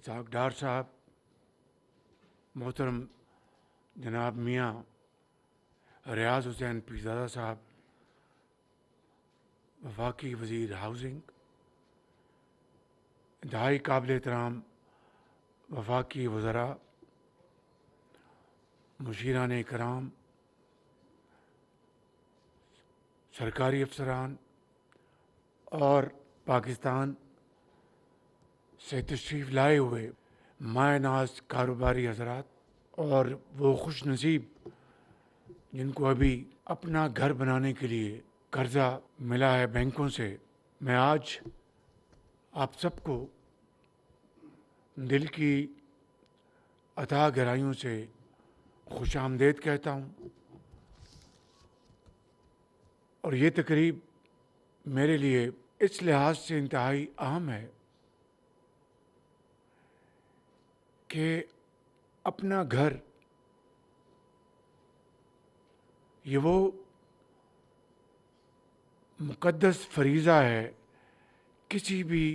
ڈار صاحب، محترم جناب میاں ریاض حسین پیرزادہ صاحب، وفاقی وزیر ہاؤسنگ، انتہائی قابل احترام وفاقی وزراء، مشیران کرام، سرکاری افسران اور پاکستان سے تشریف لائے ہوئے مایہ ناز کاروباری حضرات اور وہ خوش نصیب جن کو ابھی اپنا گھر بنانے کے لیے قرضہ ملا ہے بینکوں سے، میں آج آپ سب کو دل کی اتھاہ گہرائیوں سے خوش آمدید کہتا ہوں۔ اور یہ تقریب میرے لیے اس لحاظ سے انتہائی اہم ہے کہ اپنا گھر یہ وہ مقدس فریضہ ہے کسی بھی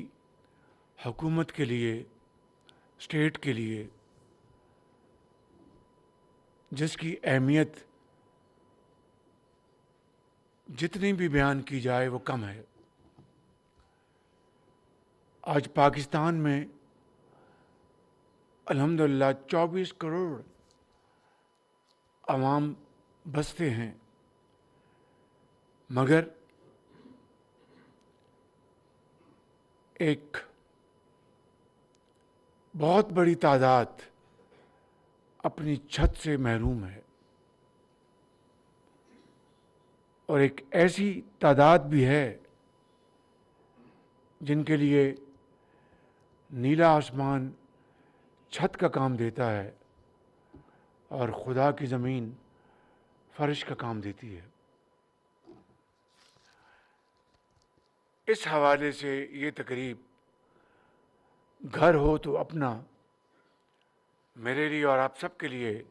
حکومت کے لیے، اسٹیٹ کے لیے، جس کی اہمیت جتنی بھی بیان کی جائے وہ کم ہے۔ آج پاکستان میں الحمدللہ 24 کروڑ عوام بستے ہیں، مگر ایک بہت بڑی تعداد اپنی چھت سے محروم ہے، اور ایک ایسی تعداد بھی ہے جن کے لیے نیلا آسمان چھت کا کام دیتا ہے اور خدا کی زمین فرش کا کام دیتی ہے۔ اس حوالے سے یہ تقریب گھر ہو تو اپنا میرے لیے اور آپ سب کے لیے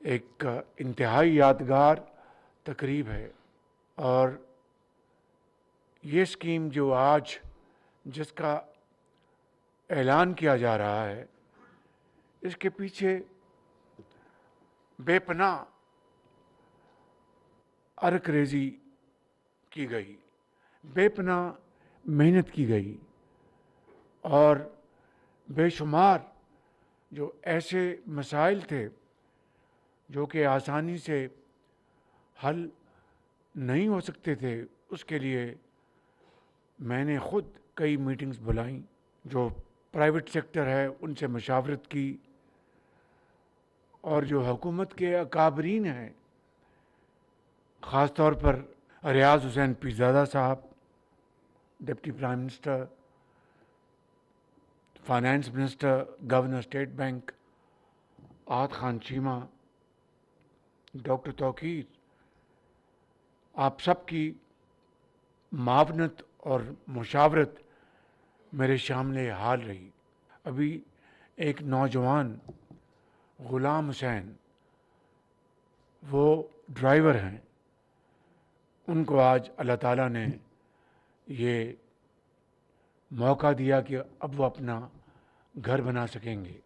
ایک انتہائی یادگار تقریب ہے۔ اور یہ اسکیم جو آج جس کا اعلان کیا جا رہا ہے، اس کے پیچھے بے پناہ عرق ریزی کی گئی، بے پناہ محنت کی گئی، اور بے شمار جو ایسے مسائل تھے جو کہ آسانی سے حل نہیں ہو سکتے تھے، اس کے لیے میں نے خود کئی میٹنگز بلائیں، جو پرائیویٹ سیکٹر ہے ان سے مشاورت کی، اور جو حکومت کے اکابرین ہیں، خاص طور پر ریاض Hussain Pirzada Sahib, deputy prime minister, finance minister, governor State Bank Ahad Khan Cheema, doctor Tauqeer, آپ سب کی معاونت اور مشاورت میرے سامنے حال رہی۔ ابھی ایک نوجوان غلام حسین، وہ ڈرائیور ہیں، ان کو آج اللہ تعالیٰ نے یہ موقع دیا کہ اب وہ اپنا گھر بنا سکیں گے۔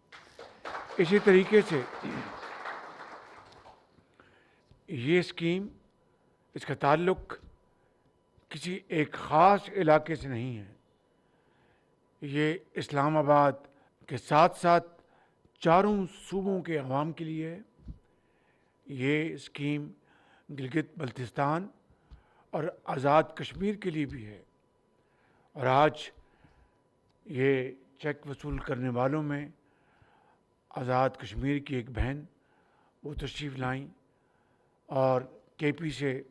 اسی طریقے سے یہ اسکیم، اس کا تعلق کسی ایک خاص علاقے سے نہیں ہے، یہ اسلام آباد کے ساتھ ساتھ چاروں صوبوں کے عوام کے لیے ہے۔ یہ اسکیم گلگت بلتستان اور آزاد کشمیر کے لیے بھی ہے۔ اور آج یہ چیک وصول کرنے والوں میں آزاد کشمیر کی ایک بہن وہ تشریف لائیں، اور کے پی سے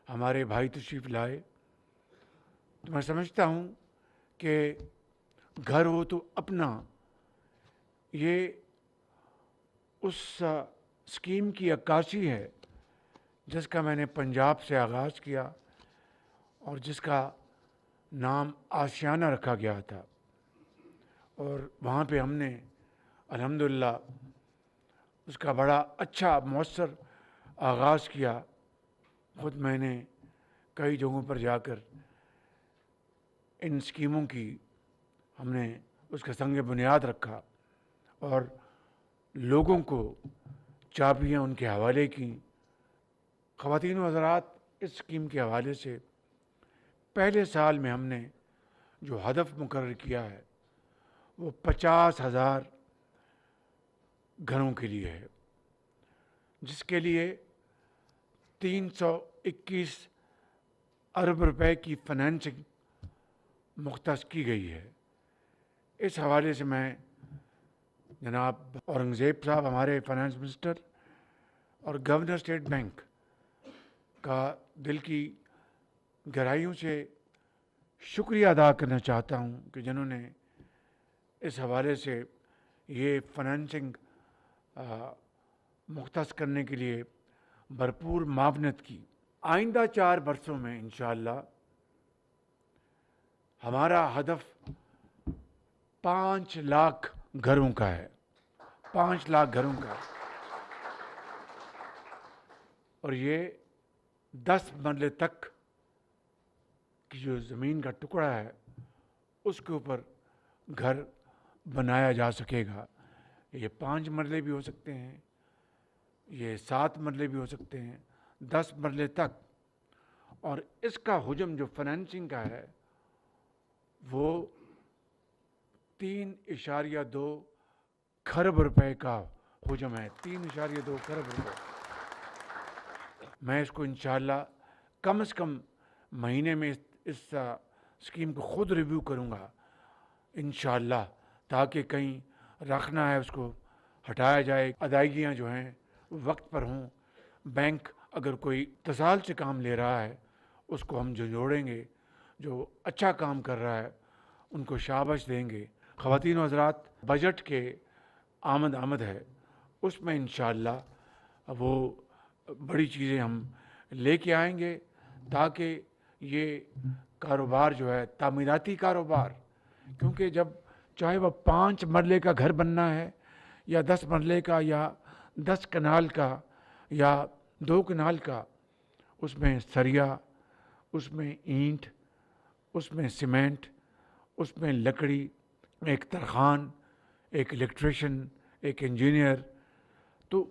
ہمارے بھائی تشریف لائے۔ تو میں سمجھتا ہوں کہ گھر ہو تو اپنا، یہ اس اسکیم کی عکاسی ہے جس کا میں نے پنجاب سے آغاز کیا اور جس کا نام آشیانہ رکھا گیا تھا، اور وہاں پہ ہم نے الحمدللہ اس کا بڑا اچھا مؤثر آغاز کیا۔ خود میں نے کئی جگہوں پر جا کر ان اسکیموں کی ہم نے اس کا سنگ بنیاد رکھا اور لوگوں کو چابیاں ان کے حوالے کی. خواتین و حضرات، اس اسکیم کے حوالے سے پہلے سال میں ہم نے جو ہدف مقرر کیا ہے وہ 50,000 گھروں کے لیے ہے، جس کے لیے 321 ارب روپے کی فنانسنگ مختص کی گئی ہے. اس حوالے سے میں جناب اورنگزیب صاحب، ہمارے فائنانس منسٹر، اور گورنر اسٹیٹ بینک کا دل کی گہرائیوں سے شکریہ ادا کرنا چاہتا ہوں کہ جنہوں نے اس حوالے سے یہ فنانسنگ مختص کرنے کے لیے بھرپور معاونت کی. آئندہ 4 برسوں میں انشاءاللہ ہمارا ہدف 5 لاکھ گھروں کا ہے، 5 لاکھ گھروں کا، اور یہ 10 مرلے تک کی جو زمین کا ٹکڑا ہے اس کے اوپر گھر بنایا جا سکے گا. یہ 5 مرلے بھی ہو سکتے ہیں، یہ 7 مرلے بھی ہو سکتے ہیں، 10 مرلے تک. اور اس کا حجم جو فنانسنگ کا ہے وہ 3.2 کھرب روپے کا حجم ہے، 3.2 کھرب روپے. میں اس کو انشاءاللہ کم از کم مہینے میں اس اسکیم کو خود ریویو کروں گا انشاءاللہ، تاکہ کہیں رکھنا ہے اس کو ہٹایا جائے. ادائیگیاں جو ہیں وقت پر ہوں. بینک اگر کوئی اتصال سے کام لے رہا ہے اس کو ہم جو جوڑیں گے، جو اچھا کام کر رہا ہے ان کو شاباش دیں گے. خواتین و حضرات، بجٹ کے آمد ہے، اس میں انشاءاللہ وہ بڑی چیزیں ہم لے کے آئیں گے تاکہ یہ کاروبار جو ہے تعمیراتی کاروبار، کیونکہ جب چاہے وہ 5 مرلے کا گھر بننا ہے یا 10 مرلے کا یا 10 کنال کا یا 2 کنال کا، اس میں سریا، اس میں اینٹ، اس میں سیمنٹ، اس میں لکڑی، ایک ترخان، ایک الیکٹریشین، ایک انجینئر. تو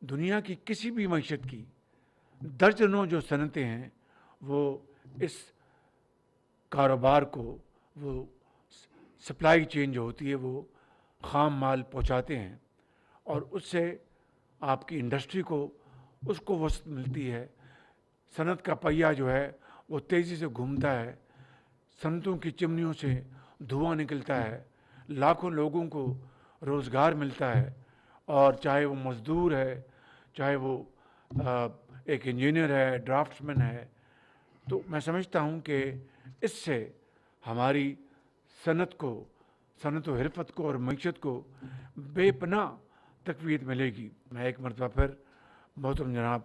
دنیا کی کسی بھی معیشت کی درجنوں جو صنعتیں ہیں وہ اس کاروبار کو، وہ سپلائی چین جو ہوتی ہے وہ خام مال پہنچاتے ہیں، اور اس سے آپ کی انڈسٹری کو اس کو وسعت ملتی ہے. صنعت کا پہیہ جو ہے وہ تیزی سے گھومتا ہے، صنعتوں کی چمنیوں سے دھواں نکلتا ہے، لاکھوں لوگوں کو روزگار ملتا ہے. اور چاہے وہ مزدور ہے، چاہے وہ ایک انجینئر ہے، ڈرافٹس مین ہے. تو میں سمجھتا ہوں کہ اس سے ہماری صنعت کو، صنعت و حرفت کو اور معیشت کو بے پناہ تقویت ملے گی. میں ایک مرتبہ پھر محترم جناب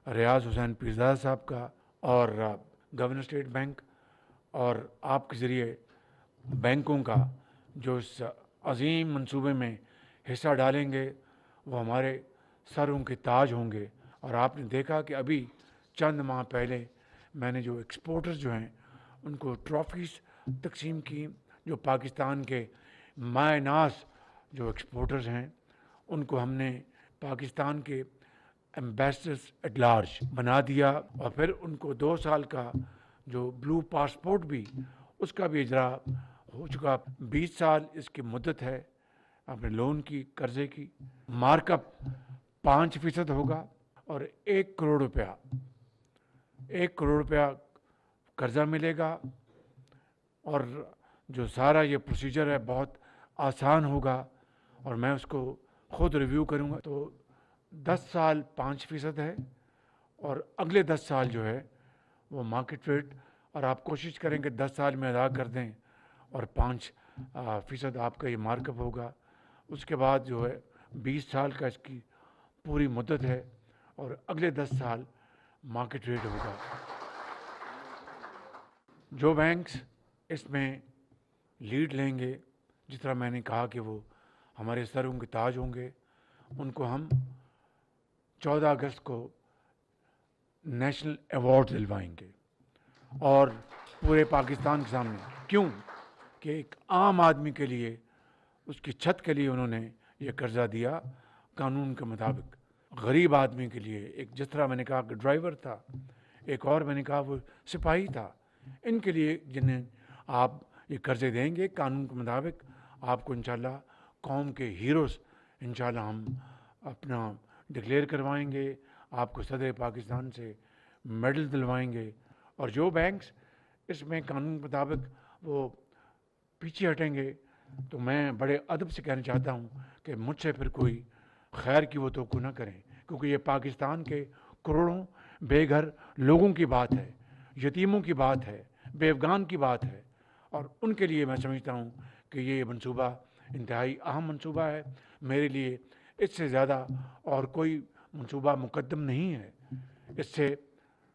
ریاض حسین پیرزادہ صاحب کا اور گورنر اسٹیٹ بینک اور آپ کے ذریعے بینکوں کا جو اس عظیم منصوبے میں حصہ ڈالیں گے وہ ہمارے سروں کے تاج ہوں گے. اور آپ نے دیکھا کہ ابھی چند ماہ پہلے میں نے جو ایکسپورٹرز جو ہیں ان کو ٹرافیز تقسیم کی، جو پاکستان کے مائع ناز جو ایکسپورٹرز ہیں ان کو ہم نے پاکستان کے ایمبیسڈرز ایٹ لارج بنا دیا. اور پھر ان کو 2 سال کا جو بلو پاسپورٹ بھی، اس کا بھی اجرا ہو چکا. 20 سال اس کی مدت ہے اپنے لون کی، قرضے کی. مارک اپ 5% ہوگا اور 1 کروڑ روپیہ قرضہ ملے گا. اور جو سارا یہ پروسیجر ہے بہت آسان ہوگا اور میں اس کو خود ریویو کروں گا. تو 10 سال 5% ہے اور اگلے 10 سال جو ہے وہ مارکیٹ ریٹ، اور آپ کوشش کریں کہ 10 سال میں ادا کر دیں اور 5% آپ کا یہ مارک اپ ہوگا. اس کے بعد جو ہے 20 سال کا اس کی پوری مدت ہے اور اگلے 10 سال مارکیٹ ریٹ ہوگا. جو بینکس اس میں لیڈ لیں گے، جس طرح میں نے کہا کہ وہ ہمارے سروں کے تاج ہوں گے، ان کو ہم 14 اگست کو نیشنل ایوارڈ دلوائیں گے اور پورے پاکستان کے سامنے. کیوں؟ کہ ایک عام آدمی کے لیے اس کی چھت کے لیے انہوں نے یہ قرضہ دیا قانون کے مطابق. غریب آدمی کے لیے ایک جس طرح میں نے کہا کہ ڈرائیور تھا, ایک اور میں نے کہا وہ سپاہی تھا, ان کے لیے جنہیں آپ یہ قرضے دیں گے قانون کے مطابق آپ کو انشاءاللہ قوم کے ہیروز انشاءاللہ ہم اپنا ڈکلیئر کروائیں گے, آپ کو صدر پاکستان سے میڈل دلوائیں گے. اور جو بینکس اس میں قانون کے مطابق وہ پیچھے ہٹیں گے تو میں بڑے ادب سے کہنا چاہتا ہوں کہ مجھ سے پھر کوئی خیر کی وہ توقع نہ کریں, کیونکہ یہ پاکستان کے کروڑوں بے گھر لوگوں کی بات ہے, یتیموں کی بات ہے, بے افغان کی بات ہے, اور ان کے لیے میں سمجھتا ہوں کہ یہ منصوبہ انتہائی اہم منصوبہ ہے. میرے لیے اس سے زیادہ اور کوئی منصوبہ مقدم نہیں ہے. اس سے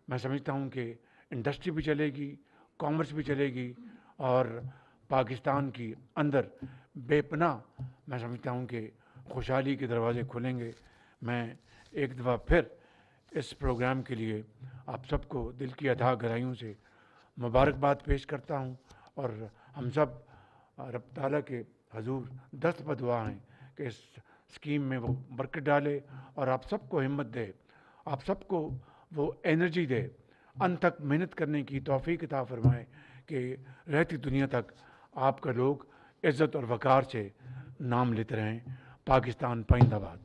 میں سمجھتا ہوں کہ انڈسٹری بھی چلے گی, کامرس بھی چلے گی, اور پاکستان کی اندر بے پناہ میں سمجھتا ہوں کہ خوشحالی کے دروازے کھلیں گے. میں ایک دفعہ پھر اس پروگرام کے لیے آپ سب کو دل کی اتھاہ گہرائیوں سے مبارکباد پیش کرتا ہوں, اور ہم سب رب تعالیٰ کے حضور دست بدعا ہیں کہ اس اسکیم میں وہ برکت ڈالے اور آپ سب کو ہمت دے, آپ سب کو وہ انرجی دے, ان تک محنت کرنے کی توفیق عطا فرمائے کہ رہتی دنیا تک آپ کا لوگ عزت اور وقار سے نام لیتے رہیں. پاکستان پائندہ باد.